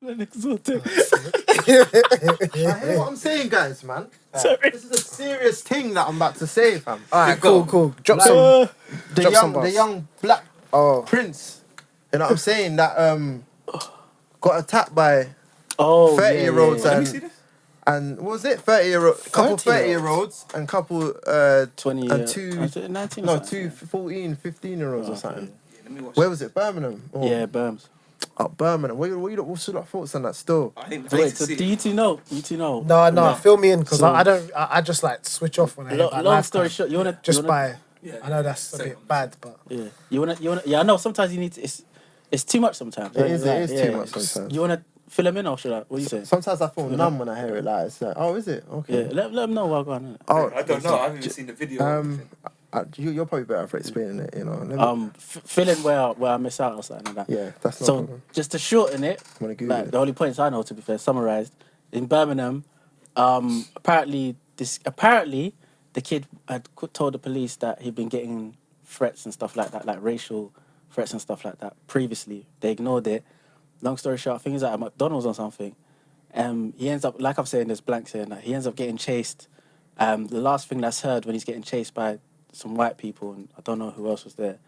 exotic. I hear what I'm saying, guys, man. Sorry. This is a serious thing that I'm about to say, fam. Alright, cool. Drop Like, some. The Drop some young, bars. the young black prince. You know what I'm saying? That got attacked by 30-year-olds yeah. Let me see this. and what was it? 30-year-olds and couple 20 and two 19 no or two something. 15-year-olds or something. Yeah, let me watch Where was it? Birmingham. Or, Yeah, Berms. Birmingham. What's your thoughts on that still? I think Wait, so do you two know? No, fill me in because So- I just like switch off when I hear about Long life story crime. short, you wanna Just you wanna, by. I know that's a bit bad, but you wanna yeah, I know sometimes you need to, it's too much sometimes. It is too much sometimes. You wanna fill them in or should I? What do you say? Sometimes I feel numb when I hear it. Like it's like, oh, is it? Okay. Yeah, let them know what going on. Oh, I don't know. I haven't even seen the video. You're probably better for explaining it. You know. Fill in where I miss out or something like that. Yeah, that's no So problem. just to shorten it, I'm gonna Google it. the only points I know, to be fair, summarized in Birmingham. Apparently the kid had told the police that he'd been getting threats and stuff like that, like racial threats and stuff like that previously. They ignored it. Long story short, I think he's at McDonald's or something. He ends up, like I'm saying, there's blank saying that he ends up getting chased. The last thing that's heard when he's getting chased by some white people, and I don't know who else was there,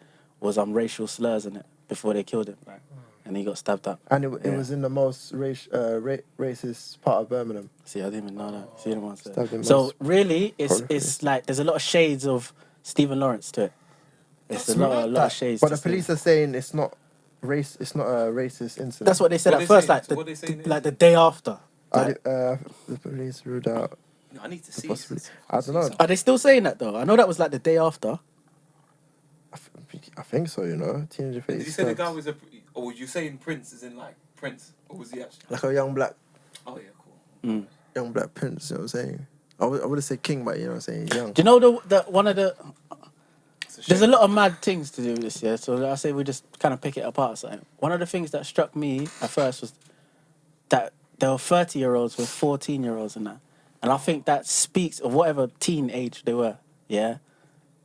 was racial slurs in it before they killed him, right? And he got stabbed up. And it was in the most racist part of Birmingham. See, I didn't even know that. See the ones there. Stabbed him So most really, it's proliferous. like there's a lot of shades of Stephen Lawrence to it. It's a lot of shades. But to the police Stephen. are saying it's not race. It's not a racist incident. That's what they said What at they first, saying? like So what they saying like the day after. Like, The police ruled out No, I need to the see. possibility. I don't know. are they still saying that though? I know that was like the day after. I think so. You know, teenager face. Did you say the guy was or were you saying Prince is in like Prince, or was he actually? like a young black Oh yeah, cool. young black prince? You know what I'm saying? I would have said king, but you know what I'm saying, young. Do you know the one of the? It's There's a shame. lot of mad things to do with this year, so I say we just kind of pick it apart. So one of the things that struck me at first was that there were 30-year-olds with 14-year-olds and that, and I think that speaks of whatever teen age they were, yeah,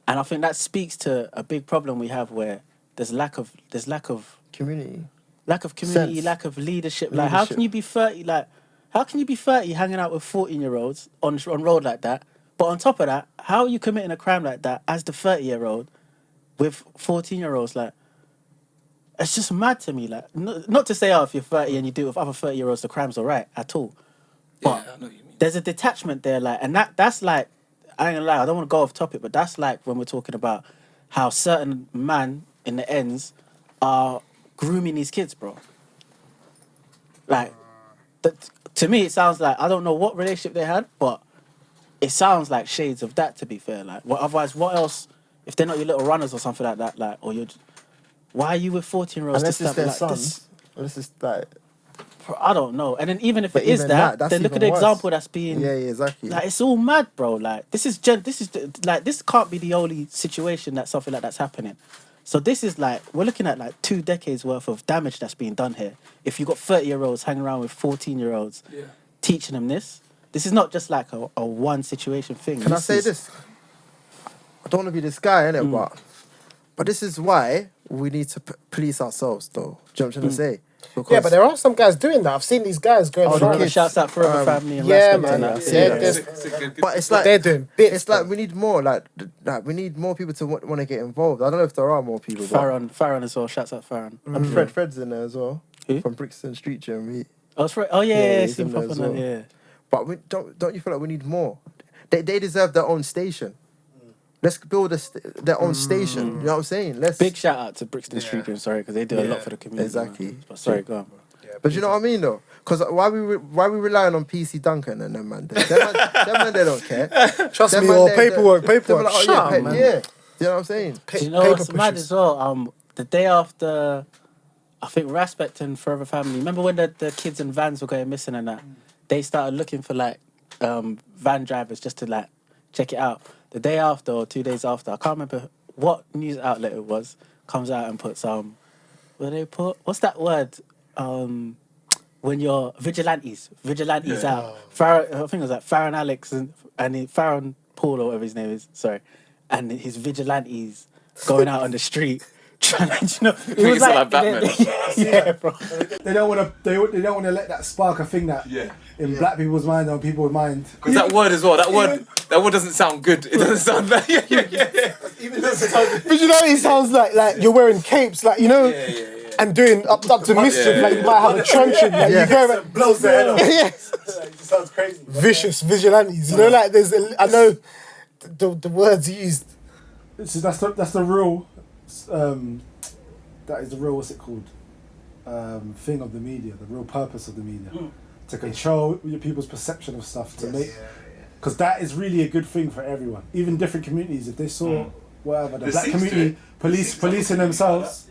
and I think that speaks to a big problem we have where there's lack of Community. community, Sense. lack of leadership. Like how can you be 30? Like how can you be 30 hanging out with 14-year-olds on road like that? But on top of that, how are you committing a crime like that as the 30-year-old with 14-year-olds? Like, it's just mad to me. Like, not to say, if you're 30 and you do it with other 30-year-olds, the crime's all right at all. But Yeah, I know what you mean. there's a detachment there, like, and that's like, I ain't gonna lie, I don't want to go off topic, but that's like when we're talking about how certain man in the ends are grooming these kids, bro. Like, to me, it sounds like, I don't know what relationship they had, but it sounds like shades of that, to be fair. Like, otherwise, what else, if they're not your little runners or something like that, like, or you're, why are you with 14-year-olds Unless to it's stab their like sons. this? Unless it's like. I don't know. And then even if But it is even that, that's then look at even the worse. example that's being. Yeah, exactly. Like, it's all mad, bro. Like, this can't be the only situation that something like that's happening. So this is like, we're looking at like 2 decades worth of damage that's being done here. If you've got 30-year-olds hanging around with 14-year-olds, teaching them this is not just like a one situation thing. Can I say this? I don't want to be this guy, innit? But this is why we need to police ourselves, though. Do you know what I'm trying to say? Because yeah, but there are some guys doing that. I've seen these guys going Oh, the around. kids, shouts out Forever Family and yeah, Respect man. and that. Yeah, It's a good But it's like they're doing bits. It's like we need more. Like we need more people to want to get involved. I don't know if there are more people. But Farron as well. Shouts out Farron. and Fred's in there as well. Who? From Brixton Street Gym. Oh yeah, he's seen in there pop as on that, well. yeah. But we don't you feel like we need more? They deserve their own station. Let's build their own station. You know what I'm saying? Big shout out to Brixton Street Gym, sorry, because they do a lot for the community. Exactly. Man. But sorry, go on, bro. But you know what I mean, though? Because why we relying on PC Duncan and them man? Them man, they don't care. Trust Them me, man, or they- paperwork. they be like, oh, Shut yeah, up, man. yeah. You know what I'm saying? Do you know what's mad as well? The day after, I think Respect and Forever Family, remember when the kids and vans were going missing and that? They started looking for like van drivers just to like check it out. The day after or 2 days after, I can't remember what news outlet it was, comes out and puts what do they put? What's that word? When you're vigilantes out. Farron, I think it was like Farron Alex and Farron Paul or whatever his name is. Sorry, and his vigilantes going out on the street You know, it Make was it sound like Batman. yeah, bro. They don't want to. They don't want to let that spark a thing that in black people's mind or people's mind. Because that word as well. That word doesn't sound good. It doesn't sound like Even though Vigilante sounds like you're wearing capes, like, you know, and doing up to mischief, like you might have a truncheon, like you go blows their head off. yeah. It just sounds crazy. Vicious vigilantes, you know, like I know the words used. That's the real. That is the real, what's it called? Thing of the media, the real purpose of the media, to control your people's perception of stuff, to make, because that is really a good thing for everyone, even different communities. If they saw whatever the black community policing themselves.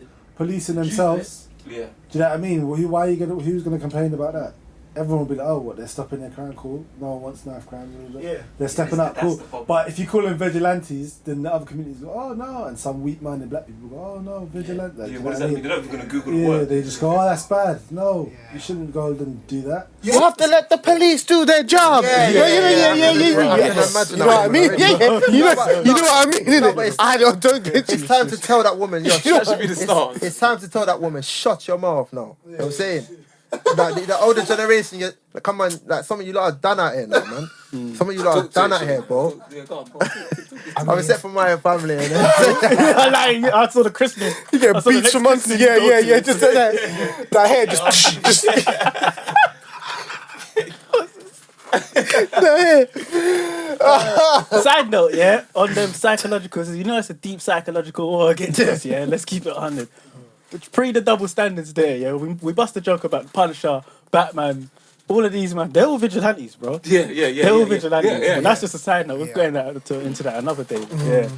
Yeah. Do you know what I mean? Well, who's gonna complain about that? Everyone will be like, oh, what, they're stopping their crime, cool. No one wants knife crime. Yeah. They're stepping up, cool. But if you call them vigilantes, then the other communities go, oh, no. And some weak-minded black people go, oh, no, vigilante. Yeah, what does that mean? They're not even going to Google the word. Yeah, they just go, oh, that's bad. No, you shouldn't go and do that. You have to let the police do their job. Yeah. You know what I mean? Yeah. You know what I mean? Innit? I don't get you. It's time to tell that woman, That should be the start. It's time to tell that woman, shut your mouth now. You know what I'm saying? Like the older generation, come on, like some of you lot are done out here now, man. Some of you lot are done out here, bro. Yeah, go on, bro. I'm except for my family. I saw the Christmas. You get beats for months. Yeah. Just that hair, just. Side note, yeah, on them psychological, you know it's a deep psychological war against this, yeah. Let's keep it 100. Pre the double standards there, yeah. We bust a joke about Punisher, Batman, all of these, man. They're all vigilantes, bro. Yeah. They're all vigilantes. And that's just a side note. We're going into that another day. Yeah.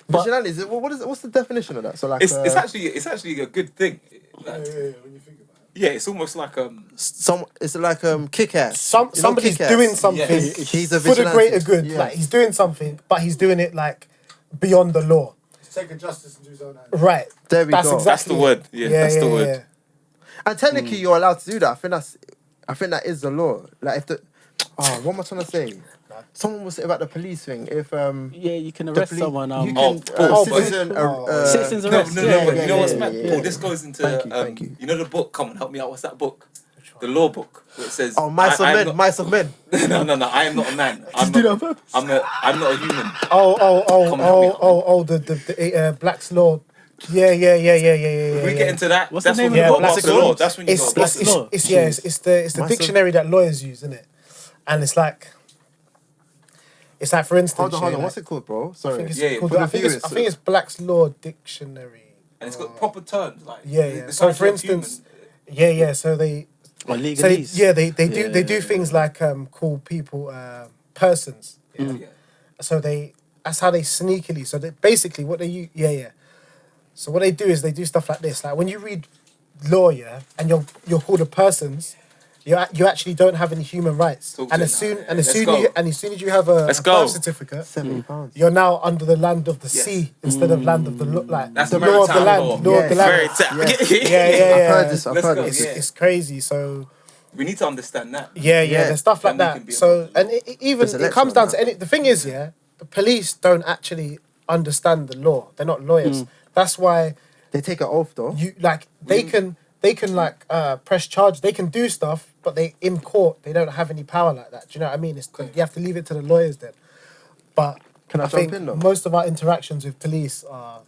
Vigilantes, what's the definition of that? So like, It's actually a good thing. Like, When you think about it. yeah, it's almost like it's like kick-ass. Somebody's doing something He's a for the vigilante. greater good. Yeah. Like he's doing something, but he's doing it like beyond the law. Taking justice into his own hands. Right. There we That's go. exactly that's the word. Yeah, that's the word. Yeah. And technically, you're allowed to do that. I think that is the law. Like what am I trying to say? Someone was saying about the police thing. If Yeah, you can arrest someone. you can Citizens arrest. No, but you know what's mad? Paul, this goes into Thank you. you know the book. Come on, help me out. What's that book? The law book. Where it says. Mice of men. Mice of men. No. I am not a man. I'm not a human. The Black's Law. Yeah. If we get into that, What's that's the name when you of the got book? past the law. That's when you got past the law. It's the dictionary that lawyers use, isn't it? And it's like for instance. Hold on. like, What's it called, bro? I Sorry. think it's Yeah, called. for the I think viewers, it's Black's Law Dictionary. And it's got proper terms like. Yeah. the So concept for of instance, human. So they. Or So legalese. they do things like call people persons. Yeah. So that's how they sneakily. So they basically what they use. So what they do is they do stuff like this. Like when you read law, and you're called a persons, you actually don't have any human rights. Talk And to as me soon now. and as Let's soon go. as you have a Let's go. birth certificate, £70. you're now under the land of the sea instead of land of the That's the law of the maritime land. law. Law of the land. I've heard this. I've Let's heard go. this. Yeah. It's crazy. So We need to understand that. yeah, there's stuff like Then we can that. be So a- and even There's a it comes lecture on down to any. The thing is, the police don't actually understand the law. They're not lawyers. That's why They take an oath though. they can press charges. They can do stuff, but in court they don't have any power like that. Do you know what I mean? You have to leave it to the lawyers then. But Can I I jump think in though? most of our interactions with police are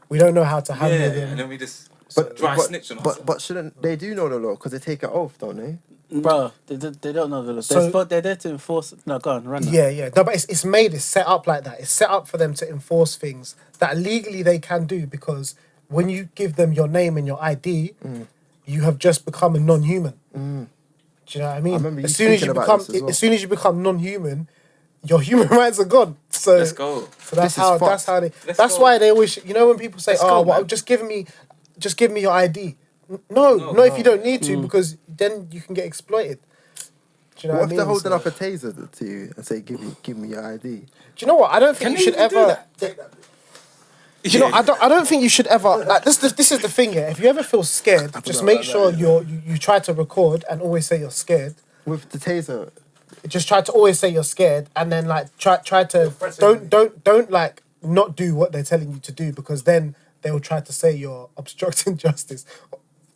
we don't know how to handle Yeah, them. and then we just But dry snitch on ourselves. but shouldn't they do know the law because they take an oath, don't they? Bro, they don't know the law. So- They're there to enforce. No, go on, run that. Yeah. No, but it's set up like that. It's set up for them to enforce things that legally they can do because when you give them your name and your ID, you have just become a non-human. Do you know what I mean? I remember you as soon as speaking you about become, this as well. as soon as you become non-human, your human rights are gone. So Let's go. So that's This is fucked. how they. Let's that's go. why they always. You know when people say, Let's "Oh, go, well, man. just give me your ID." No, if you don't need to, because then you can get exploited. Do you know What what I if mean? they're holding So- up a taser to you and say, "Give me your ID"? Do you know what? I don't think Can you they should even do ever. that? You know, I don't think you should ever. Like this is the thing. Yeah, if you ever feel scared, just know make about sure that, you try to record and always say you're scared. With the taser, Just try to always say you're scared, and then like try to don't like not do what they're telling you to do because then they will try to say you're obstructing justice,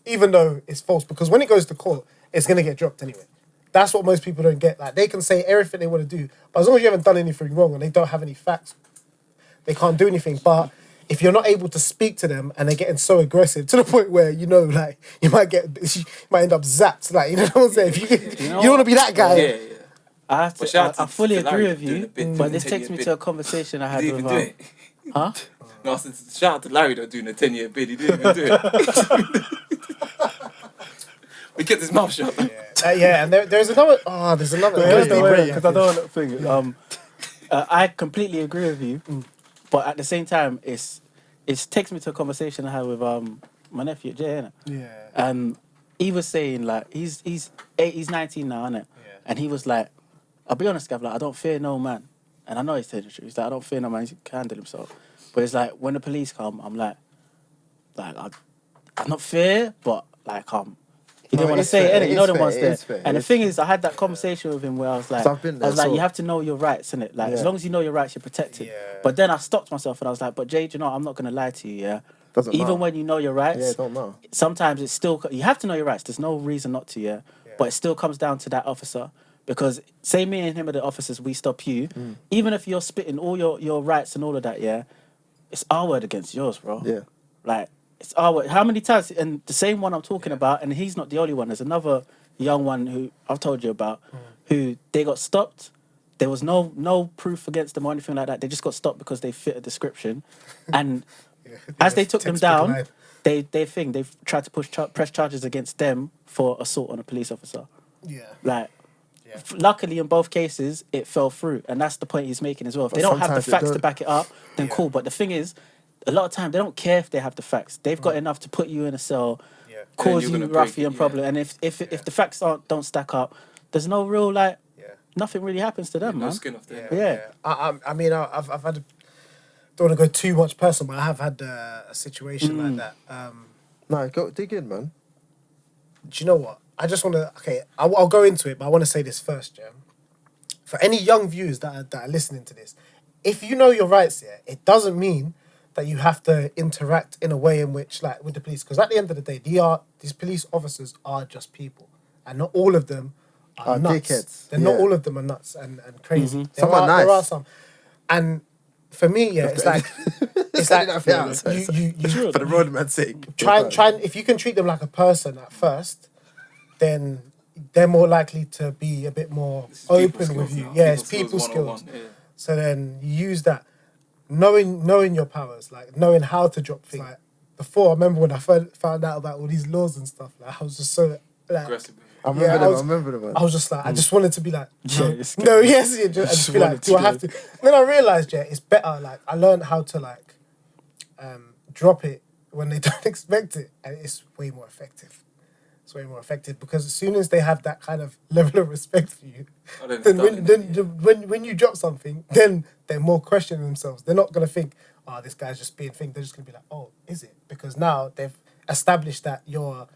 even though it's false. Because when it goes to court, it's gonna get dropped anyway. That's what most people don't get. Like, they can say everything they want to do, but as long as you haven't done anything wrong and they don't have any facts, they can't do anything. But if you're not able to speak to them and they're getting so aggressive to the point where, you know, like, you might end up zapped. Like, you know what I'm saying? If you don't want to be that guy. Yeah. I have But shout to, I out fully to agree Larry with doing you, a bit, but doing this a takes me 10-year to a bid. conversation I had He didn't with even do it. huh? No, I said, shout out to Larry though, doing a 10-year bid. He didn't even do it. He kept his mouth shut. Yeah, and there's another. Oh, there's another. Because I don't want to think. I completely agree with you, but at the same time, it takes me to a conversation I had with my nephew Jay, innit? Yeah. And he was saying like he's 19 now, innit? Yeah. And he was like, I'll be honest, Gav, like I don't fear no man, and I know he's telling the truth. He's like, I don't fear no man. He can handle himself. But it's like when the police come, I'm like I'm not fear, but like he didn't want to say it, innit? You know the ones there. And the thing is, I had that conversation with him where I was like, you have to know your rights, innit? Like, as long as you know your rights, you're protected. Yeah. But then I stopped myself and I was like, but Jay, you know, I'm not going to lie to you, yeah? Doesn't matter. When you know your rights, Yeah, it don't matter. sometimes it's still, you have to know your rights. There's no reason not to, yeah? But it still comes down to that officer. Because say me and him are the officers, we stop you. Even if you're spitting all your rights and all of that, yeah? It's our word against yours, bro. Yeah. Like, it's our word. How many times, and the same one I'm talking about, and he's not the only one. There's another young one who I've told you about, who they got stopped. There was no proof against them or anything like that. They just got stopped because they fit a description. And as they took them down, they've tried to press charges against them for assault on a police officer. Yeah. Like, luckily in both cases, it fell through. And that's the point he's making as well. If they don't have the facts to back it up, then cool. But the thing is, a lot of time they don't care if they have the facts. They've got enough to put you in a cell, cause you ruffian problem. And if the facts don't stack up, there's no real nothing really happens to them, man. No skin off there. Yeah. I mean, I've had. Don't want to go too much personal, but I have had a situation like that. No, go dig in, man. Do you know what? I just want to. Okay, I'll go into it, but I want to say this first, yeah. For any young viewers that are listening to this, if you know your rights, it doesn't mean that you have to interact in a way in which, like, with the police, because at the end of the day, these police officers are just people, and not all of them are nuts. Dickheads. They're not all of them are nuts and crazy. Some are nice. There are some, and for me, it's like you for the roadman's sake. try if you can treat them like a person at first, then they're more likely to be a bit more open with you. Yeah, it's people skills. So then you use that, knowing your powers, like knowing how to drop things. Like before, I remember when I found out about all these laws and stuff. Like I was just so Aggressive. I remember them. I was just like, I just wanted to be like, Just be like, do I have to? And then I realized, it's better. Like I learned how to drop it when they don't expect it, and it's way more effective. It's way more effective because as soon as they have that kind of level of respect for you, then when you drop something, then they're more questioning themselves. They're not gonna think, oh, this guy's just being thing. They're just gonna be like, oh, is it? Because now they've established that you're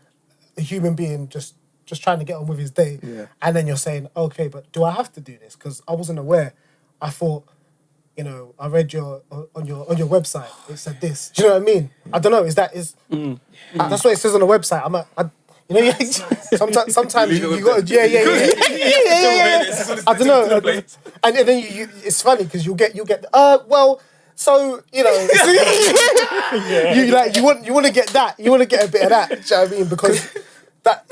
a human being just trying to get on with his day. Yeah. And then you're saying, okay, but do I have to do this? Because I wasn't aware. I thought, I read on your website. It said this. Do you know what I mean? I don't know. That's what it says on the website. Sometimes you got to, I don't know. And then you it's funny because you get so you want to get that. You want to get a bit of that. Do you know what I mean? Because that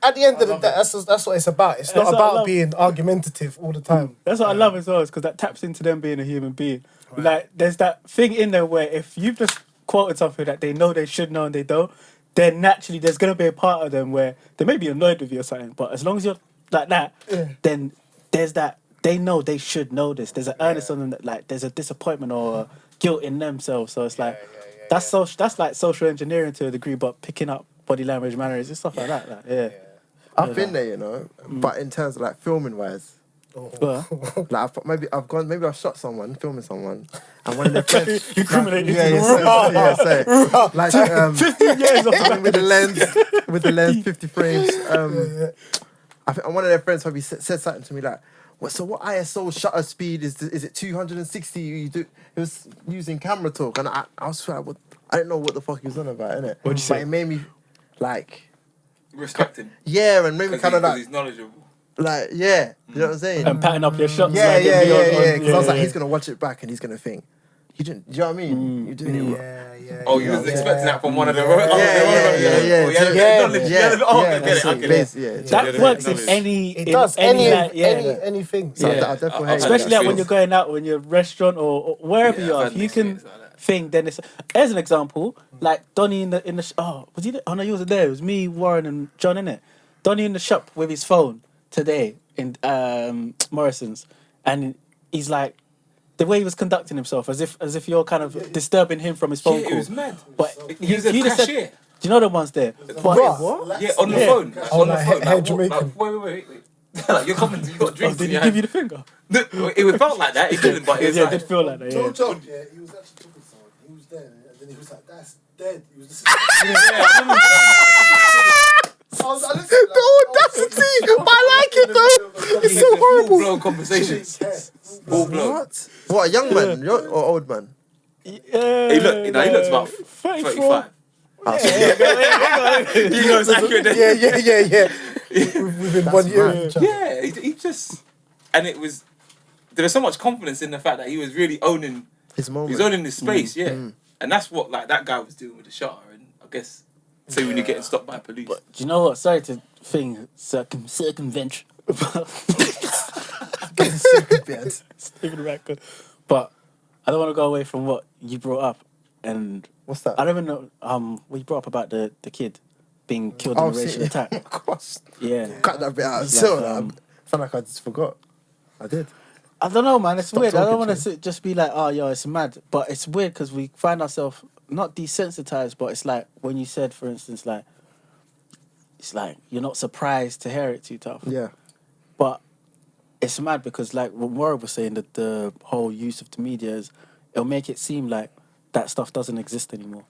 at the end of the day, that's what it's about. It's not about being argumentative all the time. That's what I love as well, is because that taps into them being a human being. Right. Like, there's that thing in there where if you've just quoted something that they know they should know and they don't, then naturally there's going to be a part of them where they may be annoyed with you or something, but as long as you're like that, then there's that, they know they should know this. There's an earnest on them that, like, there's a disappointment or a guilt in themselves. So it's like, that's like social engineering to a degree, but picking up body language, manners, and stuff like that. I've been there, but in terms of like filming wise, like maybe I've shot someone, filming someone, and one of their friends. Incriminated. Like 15 years with the lens, 50 frames. I think one of their friends probably said something to me like, so what ISO shutter speed is it 260 you do? It was using camera talk, and I was like, I didn't know what the fuck he was on about, innit? What'd you say? But it made me, like, Respect him. yeah, and made me kind of Because like, he's knowledgeable. like, yeah, you know what I'm saying? And patting up your shots. Yeah, like, yeah, and yeah, beyond on- yeah. Because I was like, yeah. he's gonna watch it back and he's gonna think, you didn't. Do you know what I mean? You're doing it wrong. Yeah. Oh, you was expecting that from one of the... Yeah. Oh, I get it. Yeah. That works in any. It in does any. anything. So Yeah. I definitely Oh, hate Especially that. like when you're going out, when you're restaurant or wherever Yeah, you I've are, had if you an can experience like that. think, then it's as an example, like Donnie in the was he there? Oh no, he wasn't there. It was me, Warren, and John in it. Donnie in the shop with his phone today in Morrison's, and he's like, the way he was conducting himself, as if you're kind of disturbing him from his phone Yeah, call. it was mad. But He was a you'd have said, cashier. do you know the ones there? But What? Yeah, on the Yeah. phone. Oh, On the like phone. hair Like, Jamaican. wait. Like, you're coming, you got Oh, drinks did in he your give you hand. the finger? No, it felt like that. It didn't, but it was Yeah, it like... did feel like that. Yeah. John, yeah, he was actually talking to someone. He was there, and then he was like, "That's dead." He was just. I was like, listen, The audacity! But I like it though! It's so horrible! Full-blown conversations. Full-blown. What? What, a young man or old man? He looks about 35. He knows accurate. Yeah. Within 1 year of each other. Yeah, he just... And it was... There was so much confidence in the fact that he was really owning... His moment. He's owning his space, yeah. And that's what, like, that guy was doing with the shutter. And I guess... So when you're getting stopped by police. But do you know what? Sorry to circumvent. Stupid record. But I don't want to go away from what you brought up. And What's that? I don't even know what you brought up about the kid being killed in a racial attack. Of course. Yeah. Cut that bit out. Like, So, I felt like I just forgot. I did. I don't know, man. It's Stop weird. I don't talking want to to just be like, oh, yo, it's mad. But it's weird because we find ourselves not desensitized, but it's like when you said, for instance, like, it's like you're not surprised to hear it too tough. Yeah. But it's mad because, like, what Warren was saying, that the whole use of the media is, it'll make it seem like that stuff doesn't exist anymore.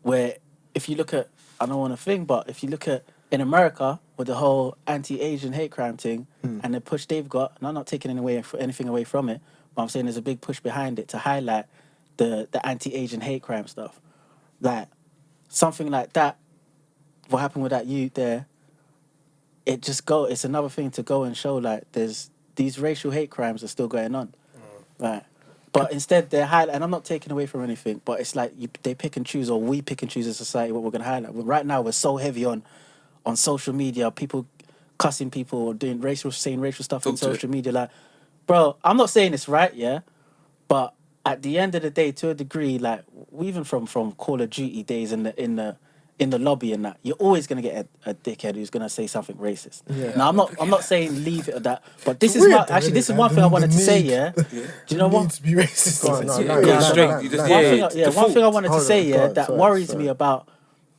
Where if you look at, I don't want to think, but if you look at in America with the whole anti-Asian hate crime thing and the push they've got, and I'm not taking anything away from it, but I'm saying there's a big push behind it to highlight the anti-Asian hate crime stuff. Like, something like that, what happened with that youth there, it's another thing to go and show, like, there's these racial hate crimes are still going on. Right. But instead they're highlight, and I'm not taking away from anything, but it's like they pick and choose, or we pick and choose as society what we're going to highlight. Right now we're so heavy on social media, people cussing people or saying racial stuff on social media. Like, bro, I'm not saying it's right, yeah, but at the end of the day, to a degree, like, even from Call of Duty days in the lobby and that, you're always gonna get a dickhead who's gonna say something racist. Yeah. Now I'm not saying leave it at that, but this It's is weird, this is isn't it? one thing I wanted to The say. need- Yeah, do you know Need what? to be racist. Go on, no, Yeah. no, Go no, straight. no, You just- no. One thing I wanted to Hold say, on, yeah, God, that sorry, worries sorry. me about,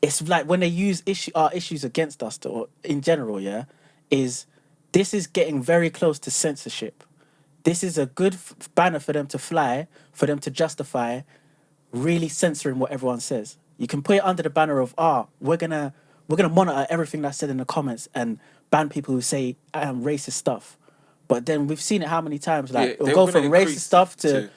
it's like when they use our issues against us, or in general, yeah, is this is getting very close to censorship. This is a good banner for them to fly, for them to justify really censoring what everyone says. You can put it under the banner of, we're gonna monitor everything that's said in the comments and ban people who say racist stuff. But then we've seen it how many times, like, Yeah, it'll they're go gonna from racist increase stuff to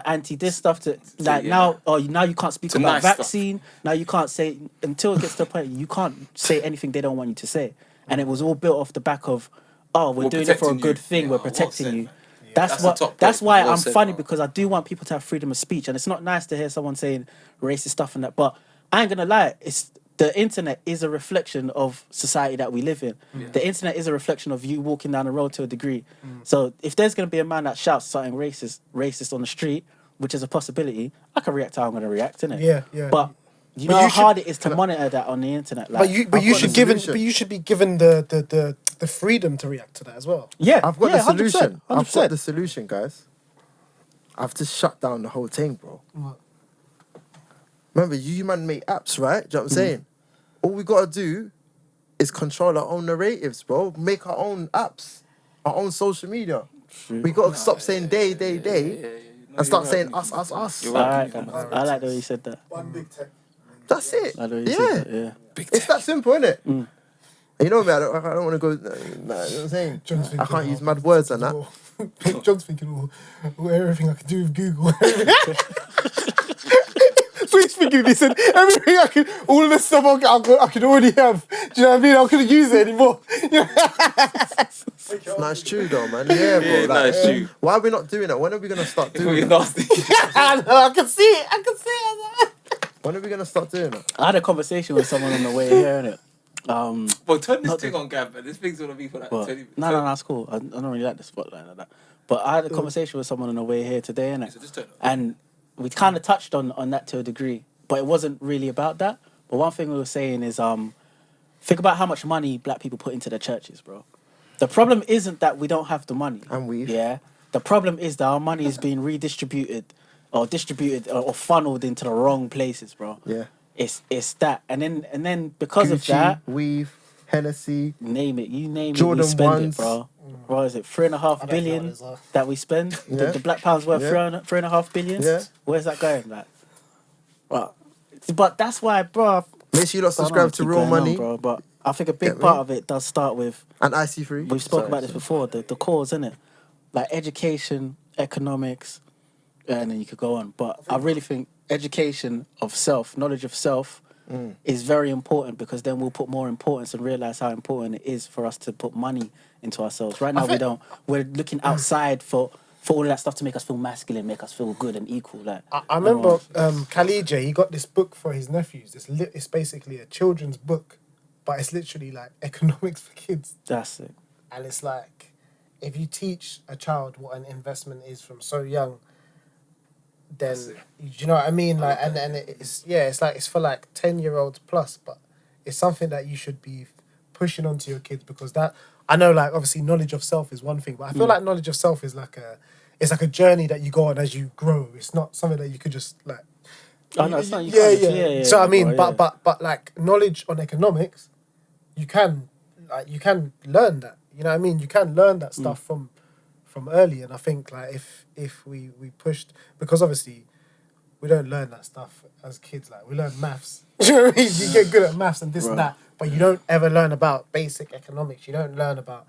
anti this stuff to like, yeah. now you can't speak To about nice stuff. vaccine. Now you can't say, until it gets to the point you can't say anything they don't want you to say. And it was all built off the back of, we're doing it for a protecting good you. thing, Yeah, we're well protecting said. you. That's the top That's point. why Well I'm said, funny, bro. because I do want people to have freedom of speech, and it's not nice to hear someone saying racist stuff and that. But I ain't gonna lie, the internet is a reflection of society that we live in. The internet is a reflection of you walking down the road to a degree. So if there's gonna be a man that shouts something racist on the street, which is a possibility, I can react how I'm gonna react, innit? Yeah. But you But know you how hard it is to monitor that on the internet. Like, But you got the should solution. be given the freedom to react to that as well. yeah, I've got yeah, the solution. 100%. I've got the solution, guys. I've just shut down the whole thing, bro. What? Remember, you man make apps, right? Do you know what I'm saying? All we gotta do is control our own narratives, bro. Make our own apps, our own social media. We gotta stop saying they, and start saying us. You're I right. like the way you said that. one big tech. That's it. I like the way you said that, Yeah. yeah. It's that simple, isn't it? You know me, I don't want to go. You know what I'm saying? John's I thinking, can't use mad words and that. John's thinking, everything I can do with Google. So thinking this and everything I could, all of this stuff I could already have. Do you know what I mean? I couldn't use it anymore. No, it's true though, man. Yeah, bro. Yeah, no, it's true. Why are we not doing it? When are we gonna start doing You're it? nasty. I can see it. When are we gonna start doing it? I had a conversation with someone on the way here, innit? Well, turn this Not thing the- on, Gav, man. This thing's gonna be for like But, 20 no, it's cool. I don't really like the spotlight like that. But I had a conversation with someone on the way here today, innit? So just turn it on. And we kind of touched on that to a degree, but it wasn't really about that. But one thing we were saying is, think about how much money black people put into their churches, bro. The problem isn't that we don't have the money. And we've. Yeah. The problem is that our money is being redistributed or distributed or funneled into the wrong places, bro. Yeah. It's that. And then because of Gucci, that, Weave, Hennessy. name it, you name Jordan it, we spend ones. it, bro. What is it, 3.5 know what billion it is, that we spend? Yeah. The black pound's worth Yeah. 3.5 billion? Yeah. Where's that going, like? Well, but that's why, bro. Make sure you lot subscribe to Real Money bro. But I think a big Get me? part of it does start with, and IC3. we've spoken about this before, the cause, innit? Like education, economics, and then you could go on. But I really think education of self, knowledge of self, is very important, because then we'll put more importance and realize how important it is for us to put money into ourselves. Right now, we don't. We're looking outside for all of that stuff to make us feel masculine, make us feel good and equal. Like I remember Khalid, he got this book for his nephews. It's basically a children's book, but it's literally like economics for kids. That's it. And it's like, if you teach a child what an investment is from so young, then you know what I mean. Like, and it's like it's for like 10-year-olds plus, but it's something that you should be pushing onto your kids, because that, I know, like, obviously knowledge of self is one thing, but I feel like knowledge of self is like a journey that you go on as you grow. It's not something that you could just like. Oh no, it's not. Yeah. So I mean, bro, but like knowledge on economics, you can learn that. You know what I mean? You can learn that stuff from early, and I think like if we pushed, because obviously we don't learn that stuff as kids. Like, we learn maths. You know what I mean? You get good at maths and this and that, but you don't ever learn about basic economics. You don't learn about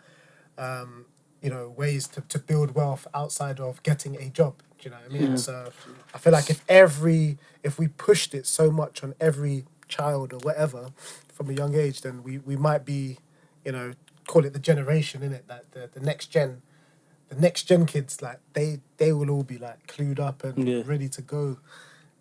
ways to build wealth outside of getting a job. Do you know what I mean? So I feel like if we pushed it so much on every child or whatever from a young age, then we might be, call it the generation, innit? That the next gen. The next gen kids, like they will all be like clued up and ready to go.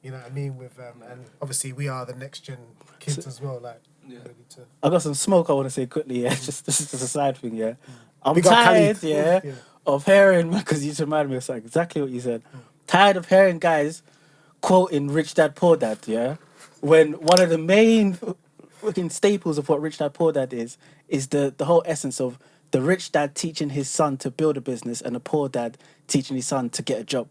You know what I mean? With and obviously we are the next gen kids as well. Like, ready to. I got some smoke I want to say quickly. Yeah, just this is just a side thing. Yeah, I'm We got tired. Khalid. Yeah, of hearing, because you just reminded me of something, exactly what you said. Tired of hearing guys quoting Rich Dad Poor Dad. Yeah, when one of the main fucking staples of what Rich Dad Poor Dad is the whole essence of the rich dad teaching his son to build a business and the poor dad teaching his son to get a job.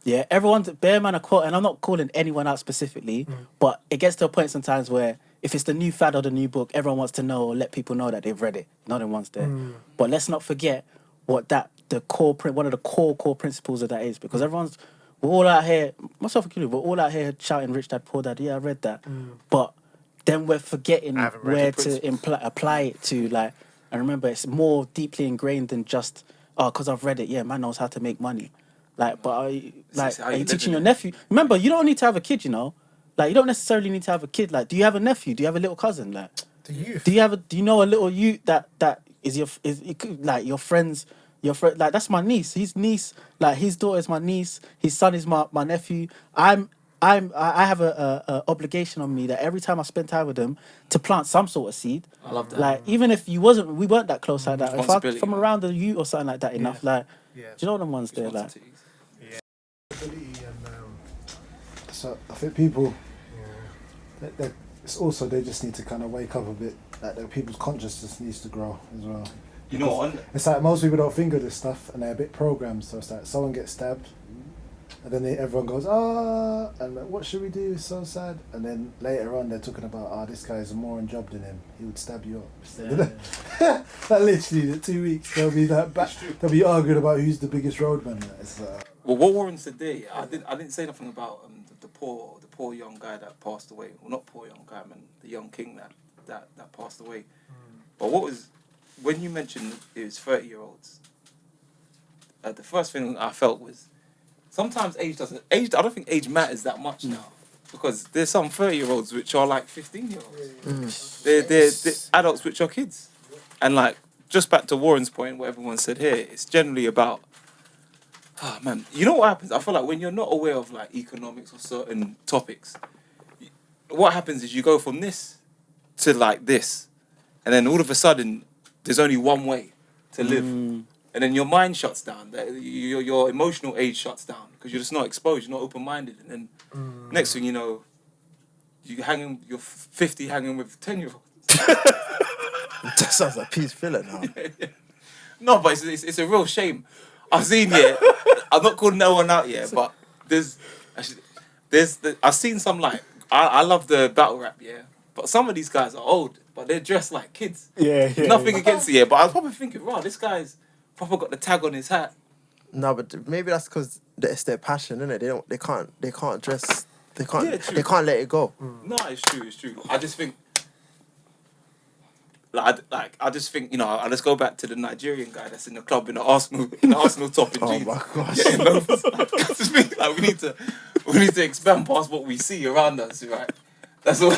Yeah, everyone's bear man a quote, and I'm not calling anyone out specifically, but it gets to a point sometimes where if it's the new fad or the new book, everyone wants to know or let people know that they've read it. Not in one's there. But let's not forget what one of the core principles of that is, because we're all out here, myself included, we're all out here shouting Rich Dad Poor Dad. Yeah, I read that. But then we're forgetting where to apply it to, like. And remember, it's more deeply ingrained than just, because I've read it, yeah, man knows how to make money. Like, but are you teaching your nephew? Remember, you don't need to have a kid, you know? Like, you don't necessarily need to have a kid. Like, do you have a nephew? Do you have a little cousin? Like, The youth. do you know a little youth that is like your friend's, like, that's my niece. His niece, like, his daughter is my niece. His son is my nephew. I have a obligation on me that every time I spend time with them to plant some sort of seed. I love that. Like, even if we weren't that close like that. If I'm around the youth or something like that enough, like, do you know the ones there, like? So I think people, it's also, they just need to kind of wake up a bit. Like, people's consciousness needs to grow as well. You know what? It's like most people don't think of this stuff, and they're a bit programmed. So it's like someone gets stabbed, and then everyone goes, and like, what should we do? It's so sad. And then later on, they're talking about, this guy has a more on job than him. He would stab you up. Like, literally, the 2 weeks they'll be arguing about who's the biggest roadman. It's Well, what Warren said there, I didn't say nothing about the poor young guy that passed away. Well, not poor young guy, man, the young king that passed away. But when you mentioned it was 30-year-olds, the first thing I felt was, sometimes age. I don't think age matters that much now. because there's some 30-year-olds which are like 15-year-olds. They're adults which are kids. And like, just back to Warren's point, what everyone said here, it's generally about, oh man, you know what happens? I feel like when you're not aware of like economics or certain topics, what happens is you go from this to like this, and then all of a sudden there's only one way to live, and then your mind shuts down. Your emotional age shuts down because you're just not exposed, you're not open-minded, and then next thing you know, you're 50 hanging with 10-year-olds. That sounds like Pete's filler now. No, but it's a real shame. I've seen I'm not calling no one out yet, but I've seen some like I love the battle rap, but some of these guys are old, but they're dressed like kids. Nothing against it, but I was probably thinking, wow, this guy's probably got the tag on his hat. No, but maybe that's because it's their passion, isn't it? They can't dress. They can't. Yeah, true. They can't let it go. No, it's true. I just think. I just think, I just go back to the Nigerian guy that's in the club in the Arsenal top in jeans. Oh my gosh! Yeah, no, I just think like we need to expand past what we see around us, right? That's all.